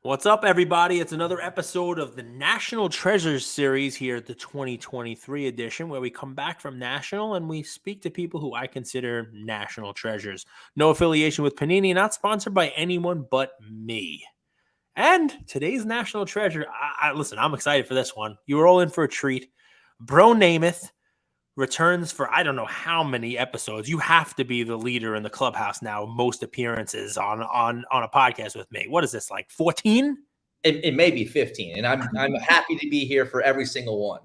What's up, everybody? It's another episode of the National Treasures series here at the 2023 edition, where we come back from National and we speak to people who I consider national treasures. No affiliation with Panini, not sponsored by anyone but me. And today's national treasure, listen, I'm excited for this one. You were all in for a treat. Bronamath returns for I don't know how many episodes. You have to be the leader in the clubhouse now. Most appearances on a podcast with me. What is this, like 14? It may be 15, and I'm happy to be here for every single one.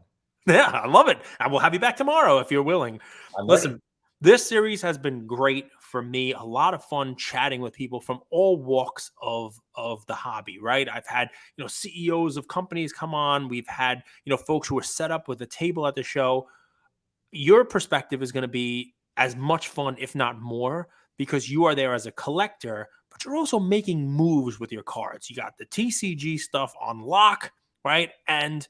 Yeah, I love it. I will have you back tomorrow if you're willing. Listen, this series has been great for me. A lot of fun chatting with people from all walks of the hobby, right? I've had, CEOs of companies come on. We've had, folks who are set up with a table at the show. Your perspective is going to be as much fun, if not more, because you are there as a collector, but you're also making moves with your cards. You got the TCG stuff on lock, right? And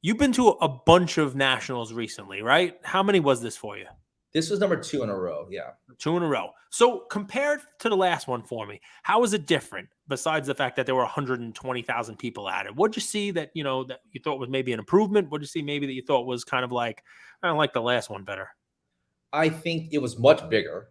you've been to a bunch of nationals recently, right? How many was this for you? This was number 2 in a row. Yeah. 2 in a row. So compared to the last one for me, how is it different besides the fact that there were 120,000 people at it? What'd you see that you thought was maybe an improvement? What'd you see maybe that you thought was kind of like, I don't like the last one better? I think it was much bigger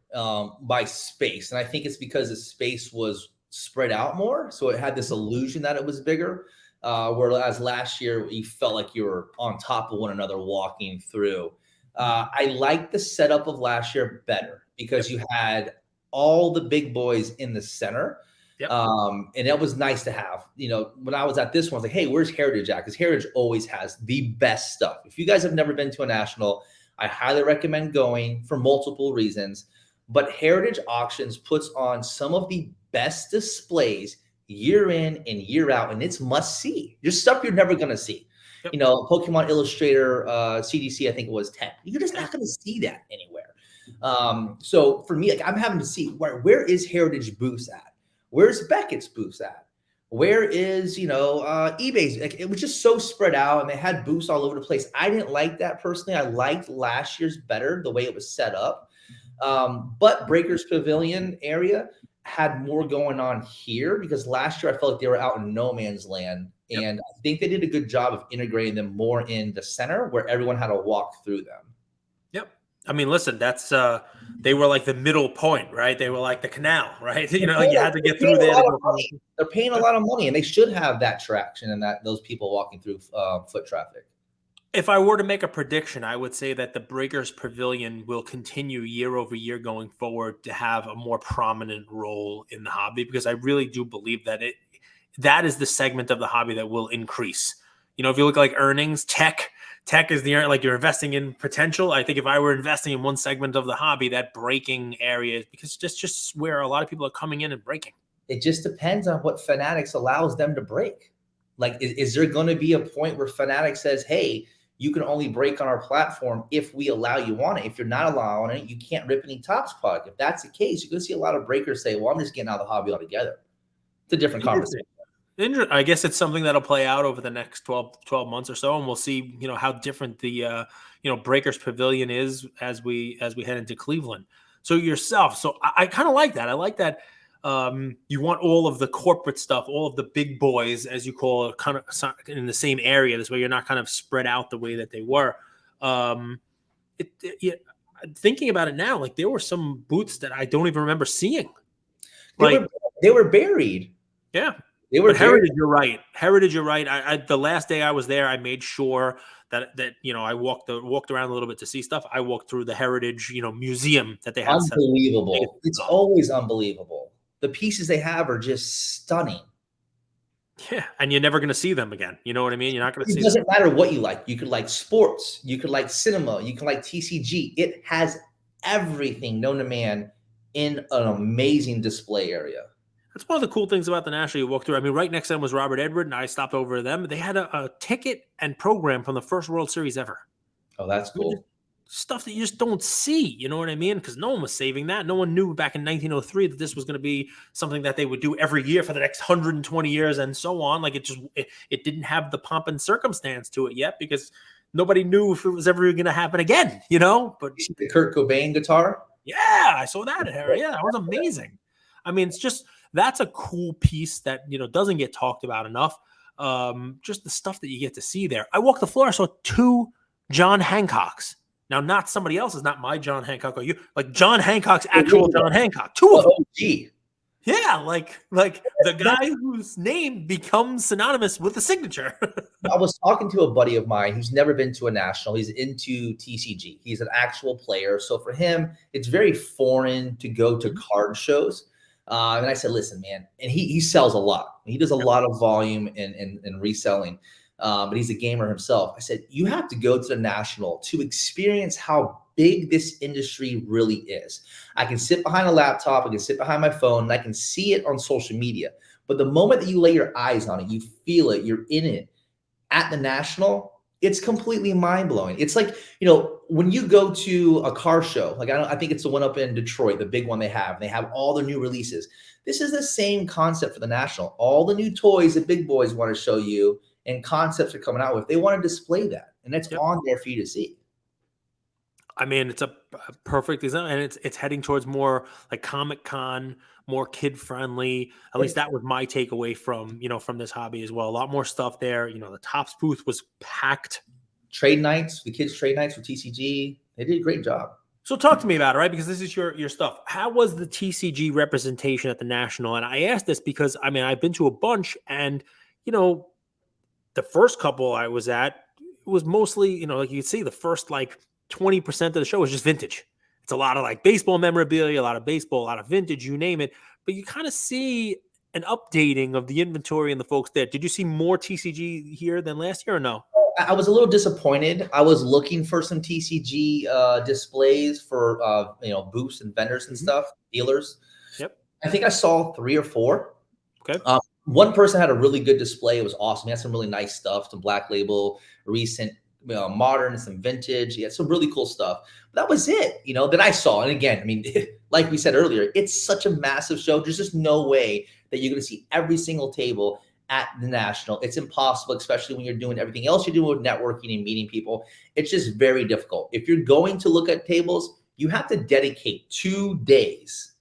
by space. And I think it's because the space was spread out more. So it had this illusion that it was bigger. Whereas last year, you felt like you were on top of one another walking through. I like the setup of last year better because you had all the big boys in the center. Yep. And that was nice to have. When I was at this one, I was like, hey, where's Heritage at? Because Heritage always has the best stuff. If you guys have never been to a national, I highly recommend going for multiple reasons. But Heritage Auctions puts on some of the best displays year in and year out, and it's must see. There's stuff you're never going to see. Yep. Pokemon Illustrator, CDC, I think it was 10. You're just not going to see that anywhere. So for me, I'm having to see where is Heritage booths at? Where's Beckett's booths at? Where is, eBay's? It was just so spread out, and they had booths all over the place. I didn't like that personally. I liked last year's better, the way it was set up. But Breakers Pavilion area had more going on here because last year I felt like they were out in no man's land. And I think they did a good job of integrating them more in the center where everyone had to walk through them. Yep. I mean, listen, that's they were like the middle point, right? They were like the canal, right? You had to get through there. They're paying a lot of money, and they should have that traction and those people walking through foot traffic. If I were to make a prediction, I would say that the Breakers Pavilion will continue year over year going forward to have a more prominent role in the hobby, because I really do believe that that is the segment of the hobby that will increase. If you look like earnings, tech is like you're investing in potential. I think if I were investing in one segment of the hobby, that breaking area, because it's just where a lot of people are coming in and breaking. It just depends on what Fanatics allows them to break. Like, is there going to be a point where Fanatics says, hey, you can only break on our platform if we allow you on it. If you're not allowing it, you can't rip any Topps product. If that's the case, you're going to see a lot of breakers say, well, I'm just getting out of the hobby altogether. It's a different conversation. I guess it's something that'll play out over the next 12 months or so, and we'll see, how different the, Breakers Pavilion is as we head into Cleveland. So yourself, I kind of like that. I like that. You want all of the corporate stuff, all of the big boys, as you call it, kind of in the same area. This way you're not kind of spread out the way that they were. Thinking about it now, like there were some booths that I don't even remember seeing. They were buried. Yeah. But Heritage, you're right. Heritage, you're right. I the last day I was there, I made sure that I walked around a little bit to see stuff. I walked through the Heritage, museum that they have. Unbelievable! It's always unbelievable. The pieces they have are just stunning. Yeah, and you're never going to see them again. You know what I mean? You're not going to see them. It doesn't matter what you like. You could like sports. You could like cinema. You can like TCG. It has everything known to man in an amazing display area. That's one of the cool things about the National you walk through. I mean, right next to them was Robert Edward, and I stopped over to them. They had a ticket and program from the first World Series ever. Oh, that's cool. Stuff that you just don't see, you know what I mean? Because no one was saving that. No one knew back in 1903 that this was going to be something that they would do every year for the next 120 years and so on. Like it didn't have the pomp and circumstance to it yet because nobody knew if it was ever going to happen again, But the Kurt Cobain guitar? Yeah, I saw that at Harry. Yeah, that was amazing. I mean, it's just that's a cool piece that, doesn't get talked about enough. Just the stuff that you get to see there. I walked the floor, I saw 2 John Hancocks. Now, not somebody else's, not my John Hancock or you, like John Hancock's actual John Hancock. 2 of them. Oh, gee. Yeah, like the guy whose name becomes synonymous with the signature. I was talking to a buddy of mine who's never been to a national. He's into TCG. He's an actual player. So for him, it's very foreign to go to card shows. And I said, listen, man, and he sells a lot. He does a lot of volume and reselling, but he's a gamer himself. I said, you have to go to the national to experience how big this industry really is. I can sit behind a laptop, I can sit behind my phone, and I can see it on social media. But the moment that you lay your eyes on it, you feel it, you're in it at the national, it's completely mind-blowing. It's like, when you go to a car show, like I think it's the one up in Detroit, the big one they have all the new releases. This is the same concept for the national. All the new toys that big boys want to show you and concepts are coming out with, they want to display that. And it's on there for you to see. I mean, it's a perfect design, and it's heading towards more like Comic-Con, more kid-friendly. At least that was my takeaway from this hobby as well. A lot more stuff there. The Topps booth was packed. Trade nights, the kids' trade nights for TCG, they did a great job. So talk to me about it, right? Because this is your stuff. How was the TCG representation at the National? And I asked this because, I've been to a bunch, and, the first couple I was at, it was mostly, like you could see the first, 20% of the show was just vintage. It's a lot of baseball memorabilia, a lot of baseball, a lot of vintage, you name it. But you kind of see an updating of the inventory and the folks there. Did you see more TCG here than last year or no? I was a little disappointed. I was looking for some TCG displays for booths and vendors and stuff, dealers. Yep. I think I saw 3 or 4. Okay. One person had a really good display. It was awesome. He had some really nice stuff, some Black Label, recent, modern, some vintage. He had some really cool stuff. But that was it, that I saw. And again, like we said earlier, it's such a massive show. There's just no way that you're going to see every single table at the National. It's impossible, especially when you're doing everything else you're doing with networking and meeting people. It's just very difficult. If you're going to look at tables, you have to dedicate 2 days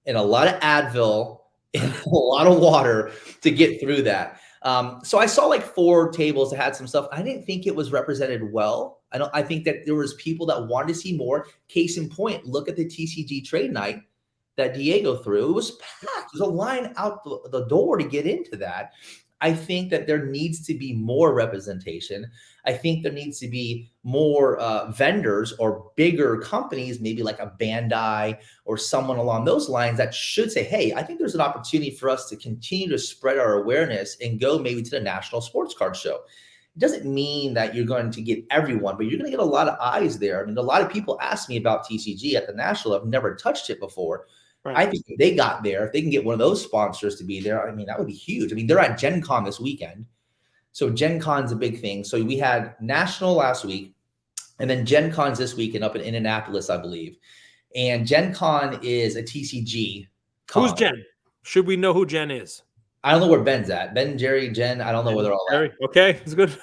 and a lot of Advil and a lot of water to get through that. So I saw 4 tables that had some stuff. I didn't think it was represented well. I think that there was people that wanted to see more. Case in point, look at the TCG trade night that Diego threw. It was packed. There's a line out the door to get into that. I think that there needs to be more representation. I think there needs to be more vendors or bigger companies, maybe like a Bandai or someone along those lines that should say, hey, I think there's an opportunity for us to continue to spread our awareness and go maybe to the National Sports Card Show. It doesn't mean that you're going to get everyone, but you're going to get a lot of eyes there. A lot of people ask me about TCG at the National. I've never touched it before. Right. I think if they got there, if they can get one of those sponsors to be there, that would be huge. They're at Gen Con this weekend. So Gen Con's a big thing. So we had National last week, and then Gen Con's this weekend up in Indianapolis, I believe. And Gen Con is a TCG con. Who's Jen? Should we know who Jen is? I don't know where Ben's at. Ben, Jerry, Jen, I don't know where they're all at. Okay, it's good.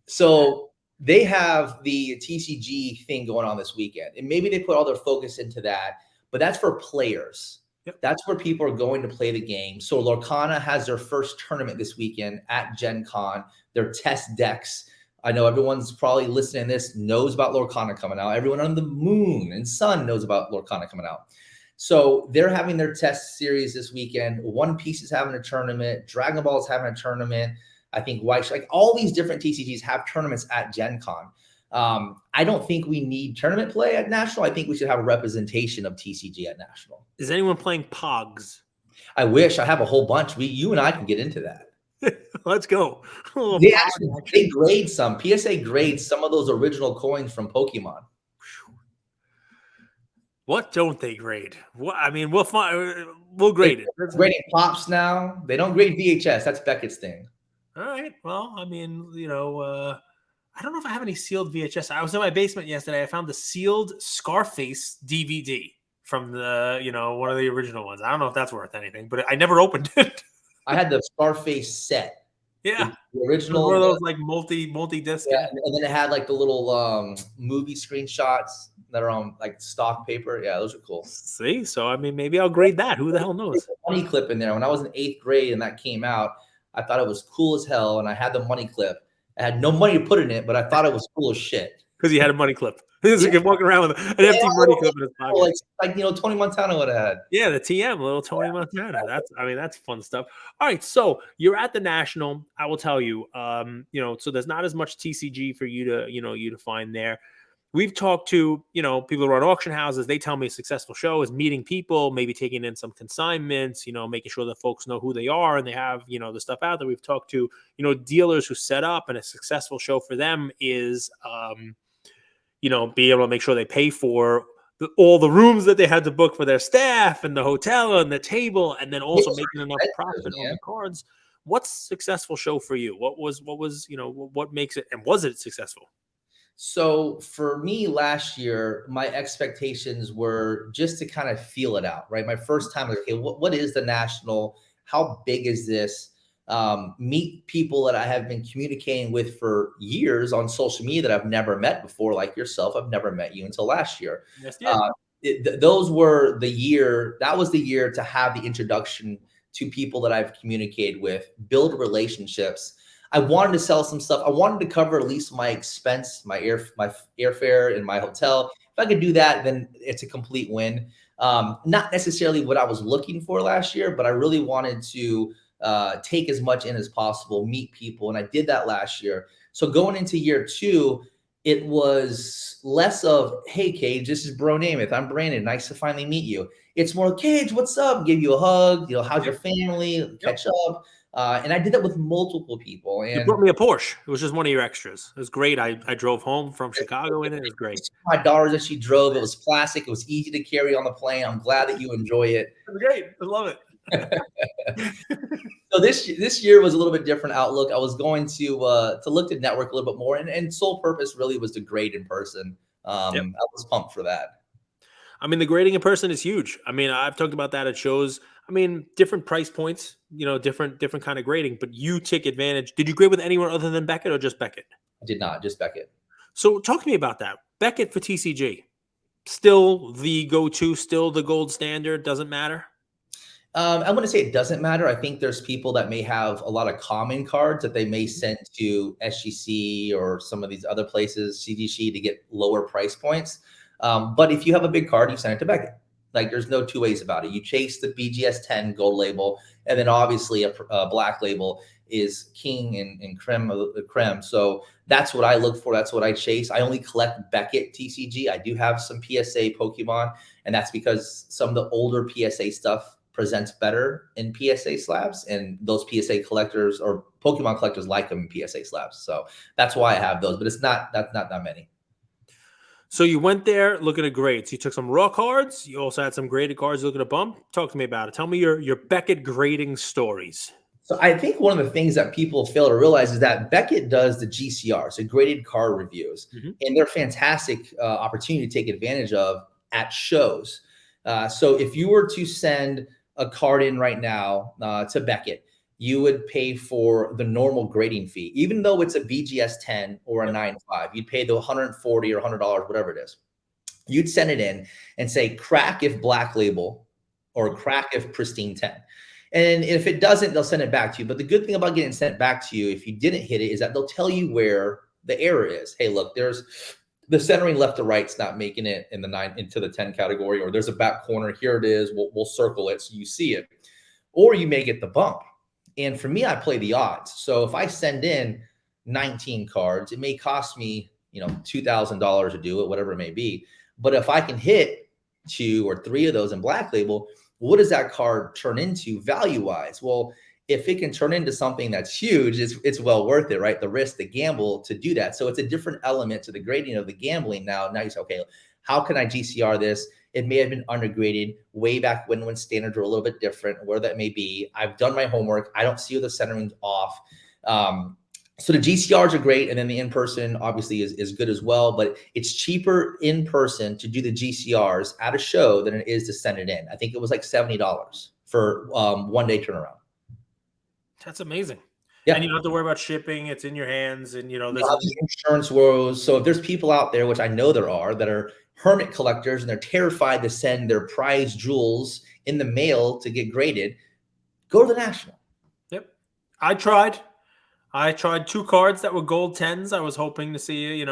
So they have the TCG thing going on this weekend. And maybe they put all their focus into that. But that's for players. Yep. That's where people are going to play the game. So Lorcana has their first tournament this weekend at Gen Con. Their test decks. I know everyone's probably listening to this knows about Lorcana coming out. Everyone on the moon and sun knows about Lorcana coming out. So they're having their test series this weekend. One Piece is having a tournament. Dragon Ball is having a tournament. I think all these different TCGs have tournaments at Gen Con. I don't think we need tournament play at National. I think we should have a representation of TCG at National. Is anyone playing Pogs? I wish. I have a whole bunch. You and I can get into that. Let's go. They grade some. PSA grades some of those original coins from Pokemon. What don't they grade? We'll find. We'll grade it. They're grading pops now. They don't grade VHS. That's Beckett's thing. All right. Well, I don't know if I have any sealed VHS. I was in my basement yesterday. I found the sealed Scarface DVD from the, one of the original ones. I don't know if that's worth anything, but I never opened it. I had the Scarface set. Yeah. The It was one original, of those like multi-disc. yeah, Yeah. and then it had like the little movie screenshots that are on like stock paper. Yeah, those are cool. See, so I mean, maybe I'll grade that. Who the hell knows? Money clip in there. When I was in 8th grade and that came out, I thought it was cool as hell, and I had the money clip. I had no money to put in it, but I thought it was cool as shit. Because he had a money clip. He's Yeah, walking around with an yeah, empty money clip in his pocket. like Tony Montana would have had. Yeah, the TM, little Tony Montana. I mean, that's fun stuff. All right, so you're at the National. I will tell you, so there's not as much TCG for you to find there. We've talked to, people who run auction houses. They tell me a successful show is meeting people, maybe taking in some consignments, making sure that folks know who they are and they have, the stuff out there. We've talked to, dealers who set up, and a successful show for them is, be able to make sure they pay for all the rooms that they had to book for their staff and the hotel and the table, and then also making enough profit on the cards. What's successful show for you? What makes it, and was it successful? So for me last year, my expectations were just to kind of feel it out, right? My first time, like, okay, what is the National? How big is this? Meet people that I have been communicating with for years on social media that I've never met before, like yourself. I've never met you until last year. Yes, yeah. Those were the year. That was the year to have the introduction to people that I've communicated with, build relationships. I wanted to sell some stuff. I wanted to cover at least my expense, my airfare and my hotel. If I could do that, then it's a complete win. Not necessarily what I was looking for last year, but I really wanted to take as much in as possible, meet people. And I did that last year. So going into year 2, it was less of, hey, Cage, this is Bronamath. I'm Brandon. Nice to finally meet you. It's more, Cage, what's up? Give you a hug. How's your family? Catch up. And I did that with multiple people. And you brought me a Porsche. It was just one of your extras. It was great. I drove home from Chicago in it. It was great. My daughter that she drove, it was classic. It was easy to carry on the plane. I'm glad that you enjoy it. It was great. I love it. So this year was a little bit different outlook. I was going to look to network a little bit more, and sole purpose really was to grade in person. I was pumped for that. I mean, the grading in person is huge. I mean, I've talked about that at shows. I mean, different price points, different kind of grading, but you take advantage. Did you grade with anyone other than Beckett or just Beckett? I did not, just Beckett. So talk to me about that. Beckett for TCG, still the go-to, still the gold standard, doesn't matter? I wouldn't say it doesn't matter. I think there's people that may have a lot of common cards that they may send to SGC or some of these other places, CGC, to get lower price points. But if you have a big card, you send it to Beckett. Like, there's no two ways about it. You chase the BGS 10 gold label, and then obviously a black label is king and creme. So that's what I look for. That's what I chase. I only collect Beckett TCG. I do have some PSA Pokemon, and that's because some of the older PSA stuff presents better in PSA slabs, and those PSA collectors or Pokemon collectors like them in PSA slabs. So that's why I have those, but it's not that many. So you went there looking at grades. You took some raw cards. You also had some graded cards looking at bump. Talk to me about it. Tell me your Beckett grading stories. So I think one of the things that people fail to realize is that Beckett does the GCR, so graded card reviews, and they're a fantastic opportunity to take advantage of at shows. So if you were to send a card in right now to Beckett, you would pay for the normal grading fee, even though it's a BGS 10 or a 9.5. You'd pay the $140 or $100, whatever it is. You'd send it in and say, crack if black label or crack if pristine 10. And if it doesn't, they'll send it back to you. But the good thing about getting sent back to you, if you didn't hit it, is that they'll tell you where the error is. Hey, look, there's the centering left to right's not making it in the 9 into the 10 category, or there's a back corner. Here it is. We'll circle it so you see it. Or you may get the bump. And for me, I play the odds. So if I send in 19 cards, it may cost me, $2,000 to do it, whatever it may be. But if I can hit 2 or 3 of those in black label, what does that card turn into value-wise? Well, if it can turn into something that's huge, it's well worth it, right? The risk, the gamble to do that. So it's a different element to the grading of the gambling now. Now you say, okay, how can I GCR this? It may have been undergraded way back when standards were a little bit different, where that may be. I've done my homework. I don't see the centering's off. So the GCRs are great. And then the in-person obviously is good as well, but it's cheaper in person to do the GCRs at a show than it is to send it in. I think it was like $70 for 1 day turnaround. That's amazing. And you don't have to worry about shipping. It's in your hands, and there's these insurance woes. So if there's people out there, which I know there are, that are hermit collectors and they're terrified to send their prized jewels in the mail to get graded, go to the National. Yep. I tried 2 cards that were gold 10s. I was hoping to see,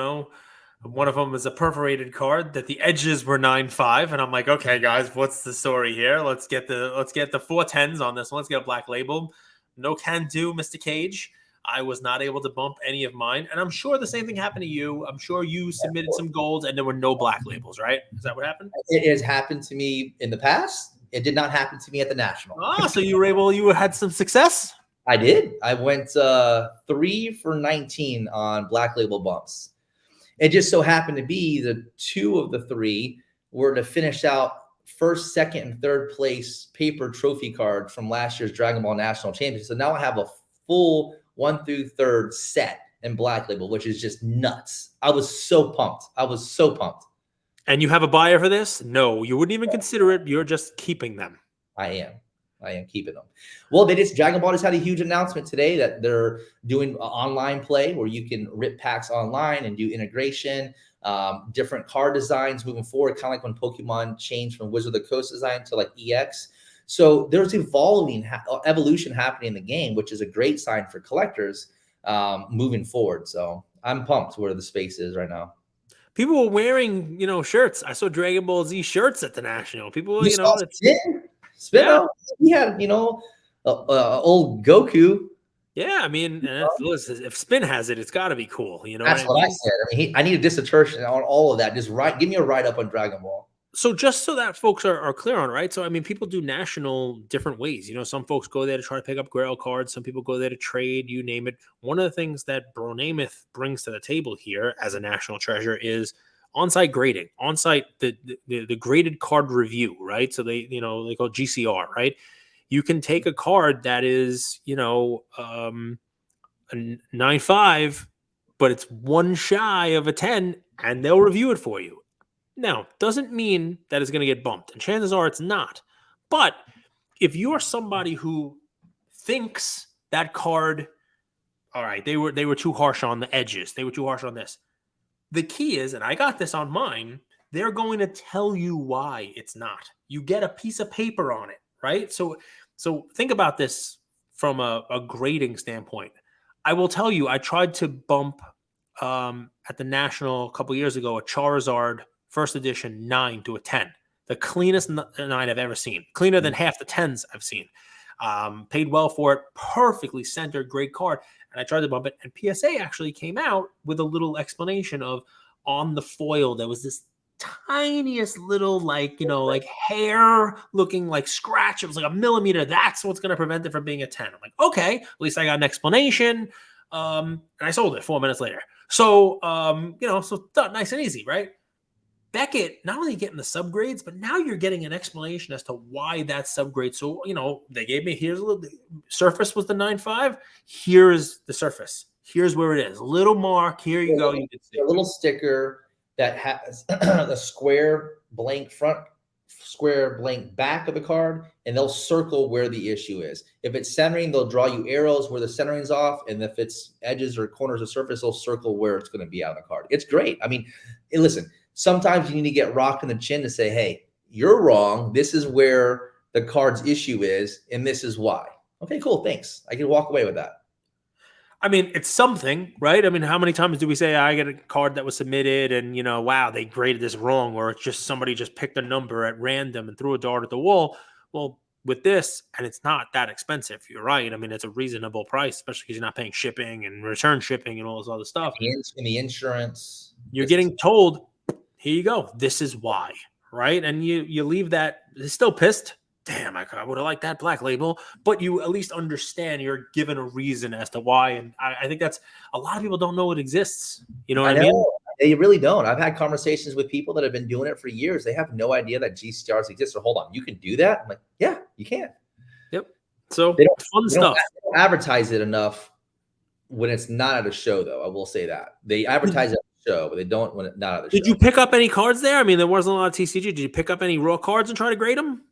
one of them was a perforated card that the edges were 9.5, and I'm like, okay, guys, what's the story here? Let's get the 4 10s on this one. Let's get a black label. No can do, Mr. Cage. I was not able to bump any of mine, and I'm sure the same thing happened to you. I'm sure you submitted some golds, and there were no black labels, right? Is that what happened? It has happened to me in the past. It did not happen to me at the National. So you had some success? I did. I went 3 for 19 on black label bumps. It just so happened to be the 2 of the 3 were to finish out first, second, and third place paper trophy card from last year's Dragon Ball National Championship. So now I have a full 1 through 3rd set in black label, which is just nuts. I was so pumped. And you have a buyer for this? No, you wouldn't even consider it. You're just keeping them. I am keeping them. Well, Dragon Ball just had a huge announcement today that they're doing online play where you can rip packs online and do integration, different card designs moving forward, kind of like when Pokemon changed from Wizard of the Coast design to like EX. So there's evolution happening in the game, which is a great sign for collectors moving forward. So I'm pumped where the space is right now. People were wearing, shirts. I saw Dragon Ball Z shirts at the National. People, Spino, he had, old Goku. Yeah, I mean, if Spin has it, it's got to be cool. That's what I said. I mean, I need a dissertation on all of that. Just give me a write up on Dragon Ball. So just so that folks are clear on, right? So, I mean, people do National different ways. Some folks go there to try to pick up Grail cards. Some people go there to trade, you name it. One of the things that Bronamath brings to the table here as a National treasure is on-site grading, the graded card review, right? So they call it GCR, right? You can take a card that is, a 9.5, but it's 1 shy of a 10, and they'll review it for you. Now, doesn't mean that it's going to get bumped, and chances are it's not. But if you're somebody who thinks that card, all right, they were too harsh on the edges, they were too harsh on this. The key is, and I got this on mine, they're going to tell you why it's not. You get a piece of paper on it, right? So think about this from a grading standpoint. I will tell you, I tried to bump at the National a couple years ago a Charizard first edition 9 to a 10. The cleanest 9 I've ever seen. Cleaner than half the 10s I've seen. Paid well for it. Perfectly centered, great card. And I tried to bump it. And PSA actually came out with a little explanation of on the foil, there was this tiniest little like hair looking like scratch. It was like a millimeter. That's what's going to prevent it from being a 10. I'm like, okay, at least I got an explanation. And I sold it 4 minutes later. So, so nice and easy, right? Beckett, not only getting the subgrades, but now you're getting an explanation as to why that subgrade. So, they gave me, here's a little, surface was the 9.5. Here's the surface. Here's where it is. Little mark. Here you go. You can see a little sticker that has a square blank front, square blank back of the card, and they'll circle where the issue is. If it's centering, they'll draw you arrows where the centering's off. And if it's edges or corners of surface, they'll circle where it's going to be out of the card. It's great. I mean, listen, sometimes you need to get rocked in the chin to say, hey, you're wrong. This is where the card's issue is, and this is why. Okay, cool. Thanks. I can walk away with that. I mean, it's something, right? I mean, how many times do we say, I get a card that was submitted and, wow, they graded this wrong, or it's just somebody just picked a number at random and threw a dart at the wall? Well, with this, and it's not that expensive, you're right. I mean, it's a reasonable price, especially because you're not paying shipping and return shipping and all this other stuff. And the insurance. You're getting told, here you go. This is why, right? And you leave that still pissed. Damn, I would have liked that black label, but you at least understand you're given a reason as to why. And I think that's a lot of people don't know it exists. You know what I mean? They really don't. I've had conversations with people that have been doing it for years. They have no idea that GCRs exist. So hold on, you can do that? I'm like, yeah, you can. Yep. So fun stuff. They don't advertise it enough when it's not at a show, though. I will say that. They advertise it at a show, but they don't when it's not at the show. Did you pick up any cards there? I mean, there wasn't a lot of TCG. Did you pick up any raw cards and try to grade them?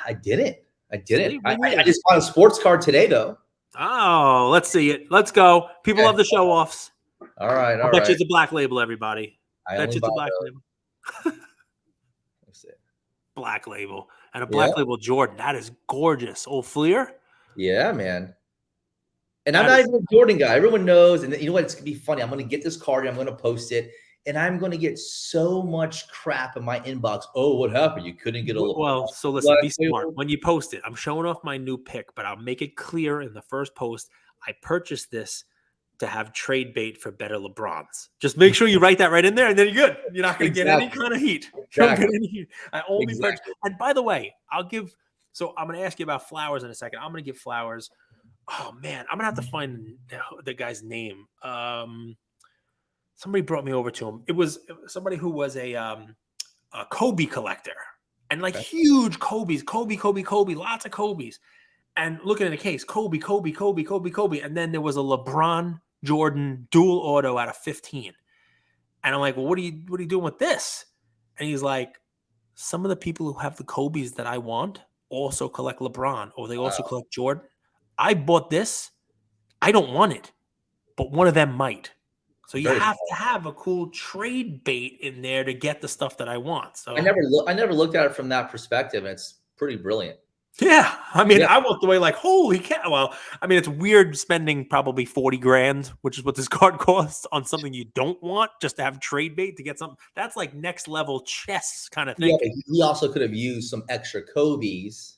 I didn't. I just bought a sports card today, though. Oh, let's see it. Let's go. People Okay. love the show offs. All right. I All bet you right. it's a black label, everybody. I Bet only you it's buy a black those. label. Let's see. Black label. And a Yeah. black label Jordan. That is gorgeous. Old Fleer. Yeah, man. And I'm That not is even a Jordan guy. Everyone knows. And you know what? It's going to be funny. I'm going to get this card and I'm going to post it. And I'm going to get so much crap in my inbox. Oh, what happened? You couldn't get a well, so listen, black be smart. label? When you post it, I'm showing off my new pick, but I'll make it clear in the first post. I purchased this to have trade bait for better LeBrons. Just make sure you write that right in there, and then you're good. You're not going to get any kind of heat. You don't get any heat. I only purchased. And by the way, I'll give. So I'm going to ask you about flowers in a second. I'm going to give flowers. Oh man, I'm going to have to find the guy's name. Somebody brought me over to him. It was somebody who was a Kobe collector and like huge Kobe's, Kobe, lots of Kobe's. And looking at the case, Kobe. And then there was a LeBron Jordan dual auto out of 15. And I'm like, well, what are you doing with this? And he's like, some of the people who have the Kobe's that I want also collect LeBron or they also collect Jordan. I bought this. I don't want it, but one of them might. So you have to have a cool trade bait in there to get the stuff that I want. So I never looked at it from that perspective. And it's pretty brilliant. Yeah. I mean, I walked away like, holy cow. Well, I mean, it's weird spending probably 40 grand, which is what this card costs on something you don't want just to have trade bait to get something. That's like next level chess kind of thing. Yeah, he also could have used some extra Kobe's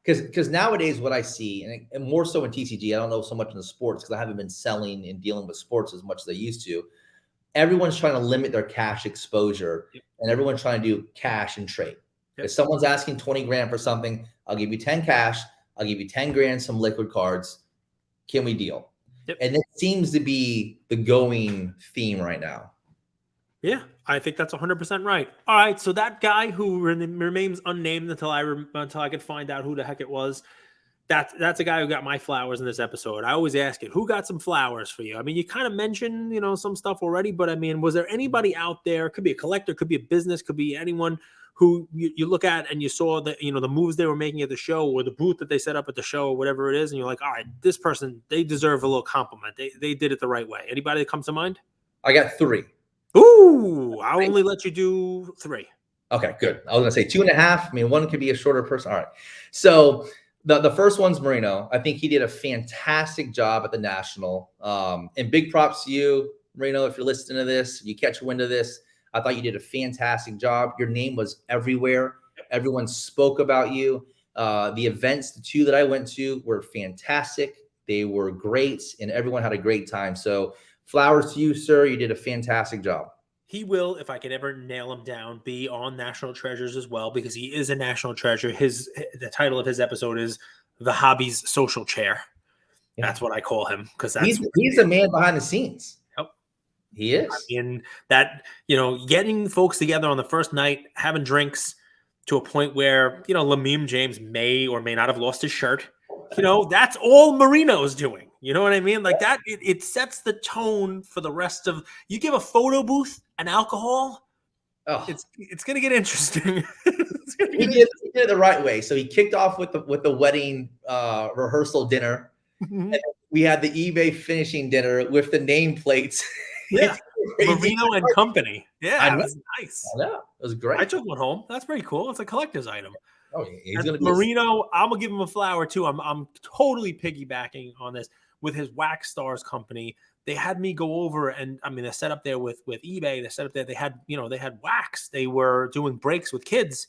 because nowadays what I see, and more so in TCG, I don't know so much in the sports because I haven't been selling and dealing with sports as much as I used to. Everyone's trying to limit their cash exposure and everyone's trying to do cash and trade. If someone's asking 20 grand for something, I'll give you 10 cash. I'll give you 10 grand, some liquid cards. Can we deal? And it seems to be the going theme right now. Yeah, I think that's 100% right. All right, so that guy who remains unnamed until I could find out who the heck it was, that's a guy who got my flowers in this episode. I always ask it, who got some flowers for you? I mean, you kind of mentioned, some stuff already, but I mean, was there anybody out there, could be a collector, could be a business, could be anyone who you look at and you saw that, the moves they were making at the show or the booth that they set up at the show or whatever it is, and you're like, all right, this person, they deserve a little compliment. They did it the right way. Anybody that comes to mind? I got 3. Ooh, I'll only let you do 3. Okay, good. I was going to say 2.5. I mean, one could be a shorter person. All right. So the first one's Marino. I think he did a fantastic job at the National. And big props to you, Marino, if you're listening to this, you catch wind of this. I thought you did a fantastic job. Your name was everywhere. Everyone spoke about you. The events, the 2 that I went to were fantastic. They were great, and everyone had a great time. So flowers to you, sir. You did a fantastic job. He will, if I can ever nail him down, be on National Treasures as well because he is a national treasure. The title of his episode is The Hobby's Social Chair. That's what I call him because he's the man behind the scenes. Yep. He is. I mean, that, getting folks together on the first night, having drinks to a point where, Lamim James may or may not have lost his shirt. That's all Marino's doing. You know what I mean? Like that, it sets the tone for the rest of. You give a photo booth and alcohol, it's going to get interesting. He did it the right way. So he kicked off with the wedding rehearsal dinner. Mm-hmm. And we had the eBay finishing dinner with the nameplates. Yeah, Marino and Company. Yeah, it was nice. I know. It was great. I took one home. That's pretty cool. It's a collector's item. Oh, he's gonna be Marino. I'm gonna give him a flower too. I'm totally piggybacking on this with his Wax Stars company. They had me go over and they set up there with eBay. They set up there. They had they had wax. They were doing breaks with kids,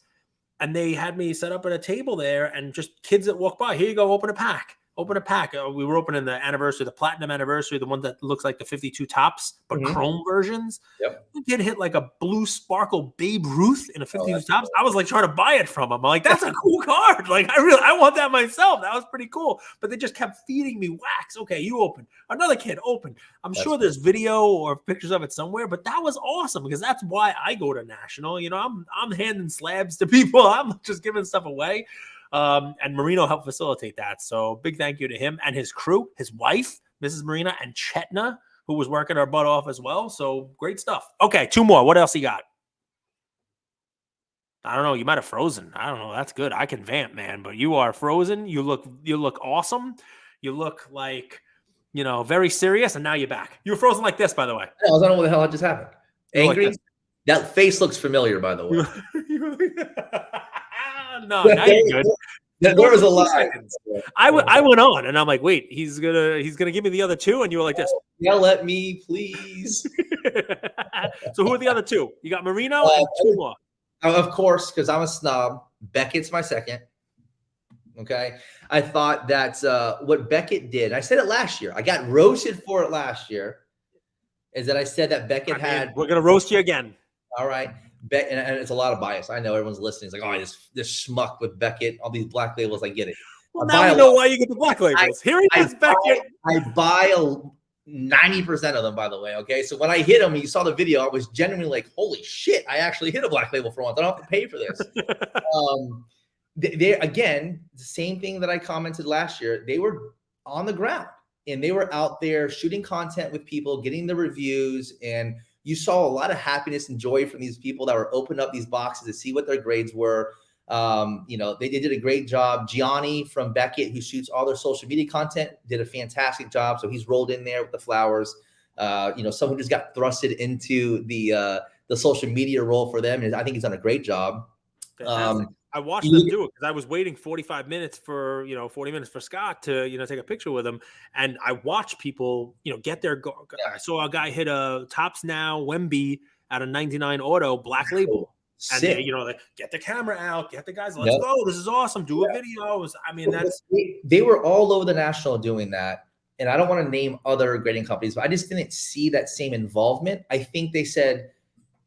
and they had me set up at a table there and just kids that walk by. Here you go. Open a pack. We were opening the anniversary, the platinum anniversary, the one that looks like the 52 tops, but chrome versions. Yep. The kid hit like a blue sparkle Babe Ruth in a 52 tops. I was like trying to buy it from him. I'm like, that's a cool card. Like I want that myself. That was pretty cool. But they just kept feeding me wax. Okay, you open. Another kid open. I'm sure there's video or pictures of it somewhere, but that was awesome because that's why I go to National. I'm handing slabs to people. I'm just giving stuff away. And Marino helped facilitate that. So big thank you to him and his crew, his wife, Mrs. Marina, and Chetna, who was working our butt off as well. So great stuff. Okay, 2 more. What else you got? I don't know. You might have frozen. I don't know. That's good. I can vamp, man, but you are frozen. You look awesome. You look like, very serious, and now you're back. You were frozen like this, by the way. I don't know what the hell just happened. Angry? Like that face looks familiar, by the way. No, now you're good. There was a lie. I went on, and I'm like, wait, he's gonna give me the other two, and you were like this. Yell at me, please. So who are the other two? You got Marino and two more. Of course, because I'm a snob. Beckett's my second. Okay. I thought that what Beckett did, I said it last year. I got roasted for it last year. Is that I said that Beckett had. We're gonna roast you again. All right. And it's a lot of bias. I know everyone's listening. It's like, oh, this schmuck with Beckett, all these black labels. I get it. Well, now we know why you get the black labels. Here he is, Beckett. I buy 90% of them, by the way. Okay. So when I hit them, you saw the video, I was genuinely like, holy shit, I actually hit a black label for once. I don't have to pay for this. They again, the same thing that I commented last year. They were on the ground and they were out there shooting content with people, getting the reviews, and you saw a lot of happiness and joy from these people that were opening up these boxes to see what their grades were. They did a great job. Gianni from Beckett, who shoots all their social media content, did a fantastic job. So he's rolled in there with the flowers. Someone just got thrusted into the social media role for them, and I think he's done a great job. I watched them do it because I was waiting 45 minutes for 40 minutes for Scott to take a picture with him, and I watched people get their. I saw a guy hit a Tops Now Wemby at a 99 auto black label, and they get the camera out, get the guys, let's go, this is awesome, do a video. I mean, they were all over the national doing that, and I don't want to name other grading companies, but I just didn't see that same involvement. I think they said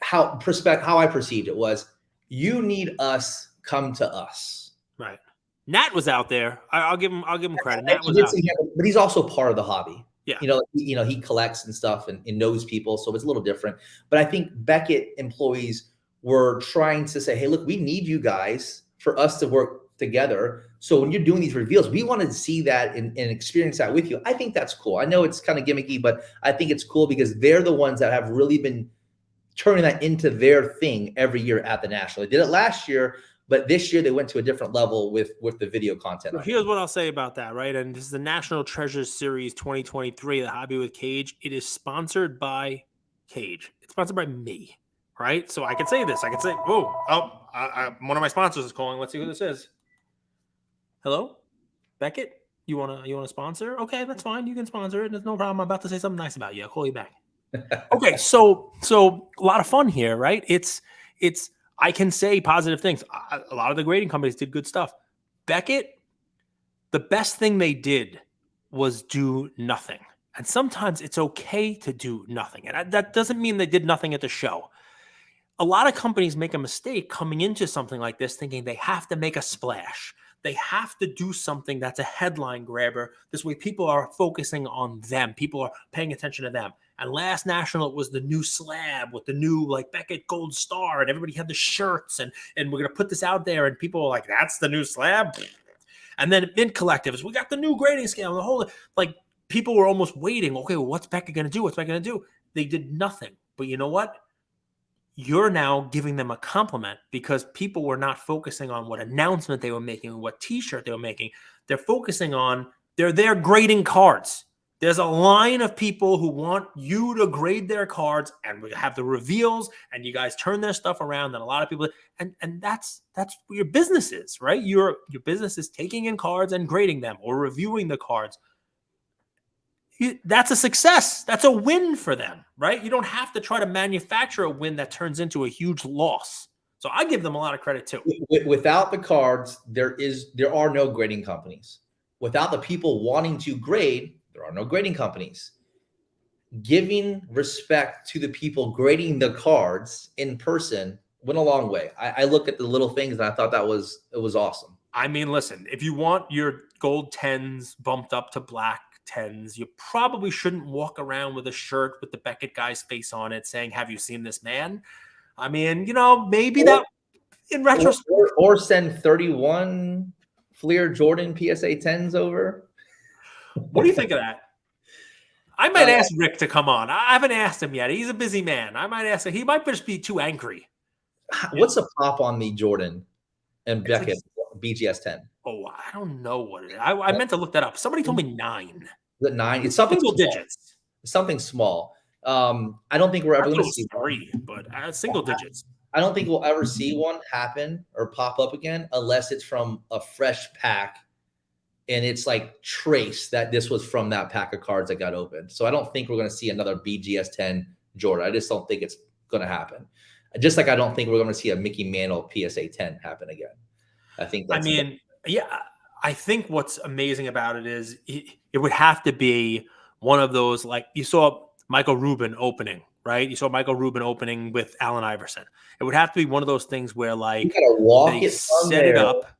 how I perceived it was, you need us. Come to us, right? Nat was out there. I'll give him credit. Nat was out there. But he's also part of the hobby. Yeah, he collects and stuff and knows people, so it's a little different. But I think Beckett employees were trying to say, hey, look, we need you guys for us to work together. So when you're doing these reveals, we want to see that and experience that with you. I think that's cool. I know it's kind of gimmicky, but I think it's cool because they're the ones that have really been turning that into their thing every year at the National. They did it last year. But this year they went to a different level with the video content. Well, here's what I'll say about that, right? And this is the National Treasures Series 2023, the Hobby with Cage. It is sponsored by Cage. It's sponsored by me, right? So I can say this. I can say, one of my sponsors is calling. Let's see who this is. Hello, Beckett. You wanna sponsor? Okay, that's fine. You can sponsor it. There's no problem. I'm about to say something nice about you. I'll call you back. Okay, so a lot of fun here, right? It's. I can say positive things. A lot of the grading companies did good stuff. Beckett, the best thing they did was do nothing. And sometimes it's okay to do nothing. And that doesn't mean they did nothing at the show. A lot of companies make a mistake coming into something like this thinking they have to make a splash. They have to do something that's a headline grabber. This way people are focusing on them. People are paying attention to them. And last National, it was the new slab with the new Beckett Gold Star, and everybody had the shirts, and we're going to put this out there, and people were like, that's the new slab? And then in collectives, we got the new grading scale, and the whole, people were almost waiting, okay, well, what's Beckett going to do? What's Beckett going to do? They did nothing. But you know what? You're now giving them a compliment because people were not focusing on what announcement they were making, what T-shirt they were making. They're focusing on, they're there grading cards. There's a line of people who want you to grade their cards, and we have the reveals, and you guys turn their stuff around, and a lot of people, and that's what your business is, right? Your business is taking in cards and grading them or reviewing the cards. That's a success. That's a win for them, right? You don't have to try to manufacture a win that turns into a huge loss. So I give them a lot of credit too. Without the cards, there are no grading companies. Without the people wanting to grade, there are no grading companies. Giving respect to the people grading the cards in person went a long way. I look at the little things and I thought it was awesome. I mean, listen, if you want your gold 10s bumped up to black 10s, you probably shouldn't walk around with a shirt with the Beckett guy's face on it saying, have you seen this man? I mean, maybe that in retrospect. Or send 31 Fleer Jordan PSA 10s over. What do you think of that? I might ask Rick to come on. I haven't asked him yet. He's a busy man. I might ask him. He might just be too angry. What's the pop on the Jordan and Beckett BGS 10? Oh, I don't know what it is. I meant to look that up. Somebody told me 9. The 9. It's something Single small. digits. It's something small. I don't think we're I ever thought going it to was see one. 3, but single digits. I don't think we'll ever see one happen or pop up again unless it's from a fresh pack and it's like trace that this was from that pack of cards that got opened. So I don't think we're going to see another BGS 10 Jordan. I just don't think it's going to happen. Just like I don't think we're going to see a Mickey Mantle PSA 10 happen again. I think I that's mean, yeah, I think what's amazing about it is it would have to be one of those, like you saw Michael Rubin opening, right? You saw Michael Rubin opening with Allen Iverson. It would have to be one of those things where you like got to walk they it from set it there up.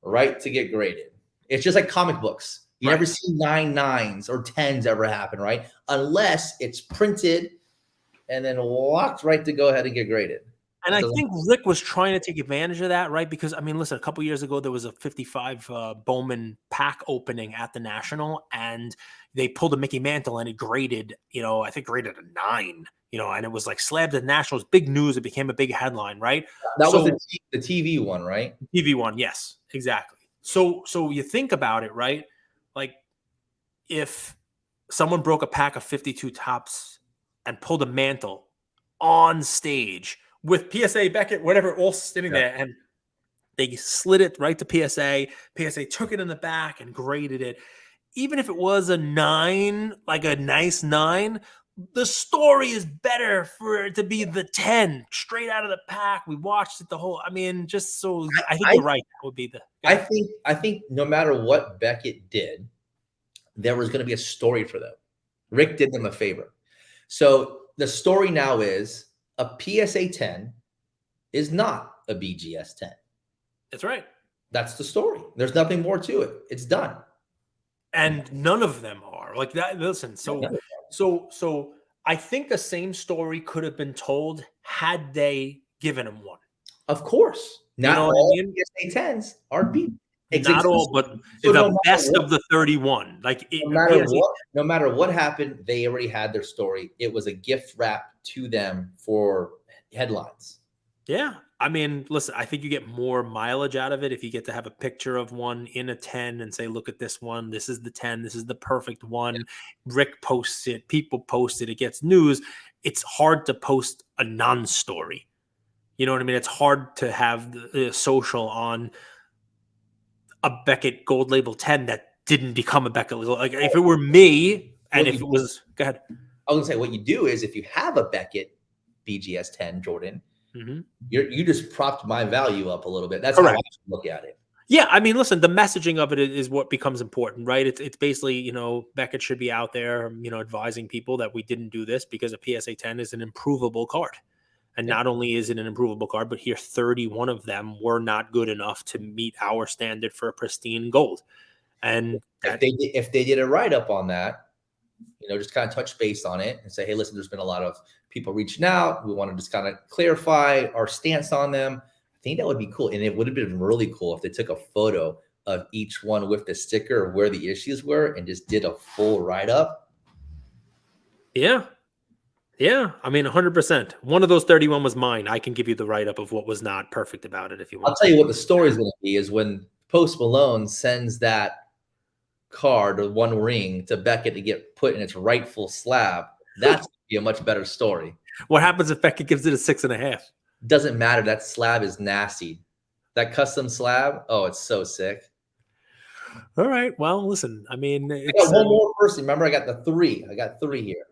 right to get graded. It's just like comic books. You never see 9 9s or 10s ever happen, right? Unless it's printed and then walked right to go ahead and get graded. And I think Rick was trying to take advantage of that, right? Because I mean, listen, a couple years ago there was a 55 Bowman pack opening at the National, and they pulled a Mickey Mantle and it graded, I think graded a 9, and it was like slabbed at Nationals, big news. It became a big headline, right? That was the TV one, right? TV one, yes, exactly. So you think about it, right? Like if someone broke a pack of 52 tops and pulled a Mantle on stage with PSA Beckett, whatever, all sitting there, and they slid it right to PSA. PSA took it in the back and graded it. Even if it was a 9, like a nice 9, the story is better for it to be the 10 straight out of the pack. We watched it the whole. I mean, just so I think you're right. That would be the. I think no matter what Beckett did, there was going to be a story for them. Rick did them a favor. So the story now is a PSA 10 is not a BGS 10. That's right. That's the story. There's nothing more to it. It's done. And none of them are like that. Listen, so I think the same story could have been told had they given him one. Of course. Not all PSA 10s are beat. Not all, but so the best of the 31. Like no matter what happened, they already had their story. It was a gift wrap to them for headlines. Yeah. I mean, listen, I think you get more mileage out of it if you get to have a picture of one in a 10 and say, look at this one. This is the 10. This is the perfect one. Yeah. Rick posts it. People post it. It gets news. It's hard to post a non-story. You know what I mean? It's hard to have the social on a Beckett gold label 10 that didn't become a Beckett. Like if it were me and if it was, go ahead. I was going to say what you do is if you have a Beckett BGS 10 Jordan, you just propped my value up a little bit. That's correct. How I look at it. Yeah, I mean, listen, the messaging of it is what becomes important, right? It's basically, Beckett should be out there, advising people that we didn't do this because a PSA 10 is an improvable card. And not only is it an improvable card, but here 31 of them were not good enough to meet our standard for a pristine gold. And if they did a write-up on that, just kind of touch base on it and say, hey, listen, there's been a lot of people reaching out. We want to just kind of clarify our stance on them. I think that would be cool. And it would have been really cool if they took a photo of each one with the sticker of where the issues were and just did a full write-up. Yeah. Yeah. I mean, 100%. One of those 31 was mine. I can give you the write-up of what was not perfect about it if you want. I'll tell you what the story is going to be is when Post Malone sends that card or one ring to Beckett to get put in its rightful slab. That's going to be a much better story. What happens if Beckett gives it a 6.5? Doesn't matter. That slab is nasty. That custom slab. Oh, it's so sick. All right. Well, listen, I mean, I got one more person. Remember, I got the 3. I got 3 here.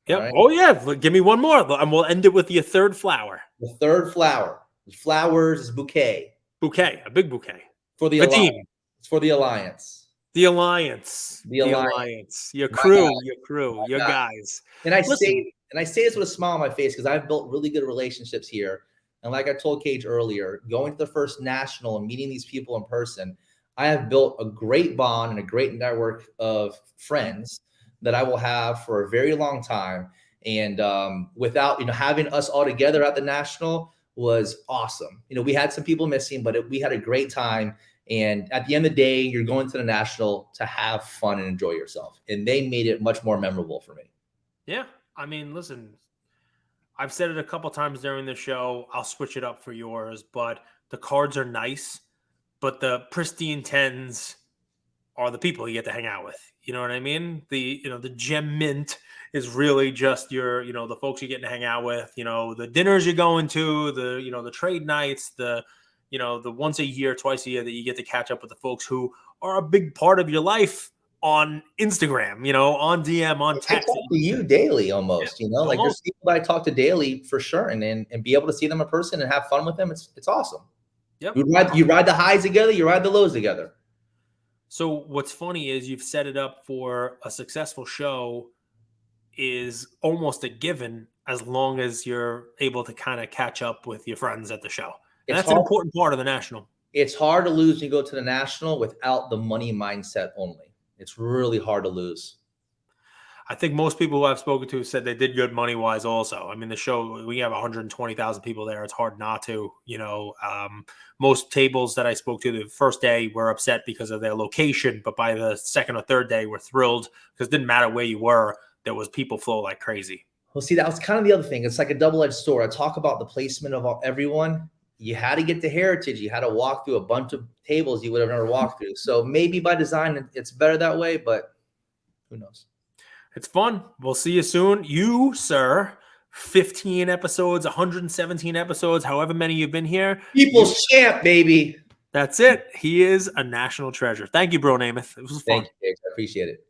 Yep. Right? Oh, yeah. Give me one more. And we'll end it with your third flower. The third flower. The flowers is bouquet. Bouquet. A big bouquet. For the Alliance. It's for the Alliance. The Alliance. The Alliance. Your crew. Your guys. And I say this with a smile on my face because I've built really good relationships here. And like I told Cage earlier, going to the first national and meeting these people in person, I have built a great bond and a great network of friends that I will have for a very long time. And without, having us all together at the national was awesome. We had some people missing, but we had a great time. And at the end of the day, you're going to the national to have fun and enjoy yourself. And they made it much more memorable for me. Yeah. I mean, listen, I've said it a couple times during the show. I'll switch it up for yours, but the cards are nice. but the pristine 10s are the people you get to hang out with. You know what I mean? The gem mint is really just your, the folks you're getting to hang out with, the dinners you're going to, the trade nights, the once a year, twice a year that you get to catch up with the folks who are a big part of your life on Instagram, on DM, on I text. talk to you daily almost, like there's Almost. people that I talk to daily for sure. And be able to see them in person and have fun with them. It's awesome. Yep. You ride the highs together, you ride the lows together. So what's funny is you've set it up for a successful show is almost a given as long as you're able to kind of catch up with your friends at the show. And that's an important part of the national. It's hard to lose when you go to the national without the money mindset only. It's really hard to lose. I think most people who I've spoken to said they did good money wise also. I mean, the show, we have 120,000 people there. It's hard not to, most tables that I spoke to the first day were upset because of their location, but by the second or third day, we're thrilled because it didn't matter where you were. There was people flow like crazy. Well, see, that was kind of the other thing. It's like a double-edged sword. I talk about the placement of everyone. You had to get to Heritage. You had to walk through a bunch of tables you would have never walked through. So maybe by design, it's better that way, but who knows? It's fun. We'll see you soon. You, sir, 15 episodes, 117 episodes, however many you've been here. People's champ, baby. That's it. He is a national treasure. Thank you, Bronamath. It was fun. Thank you, Dave. I appreciate it.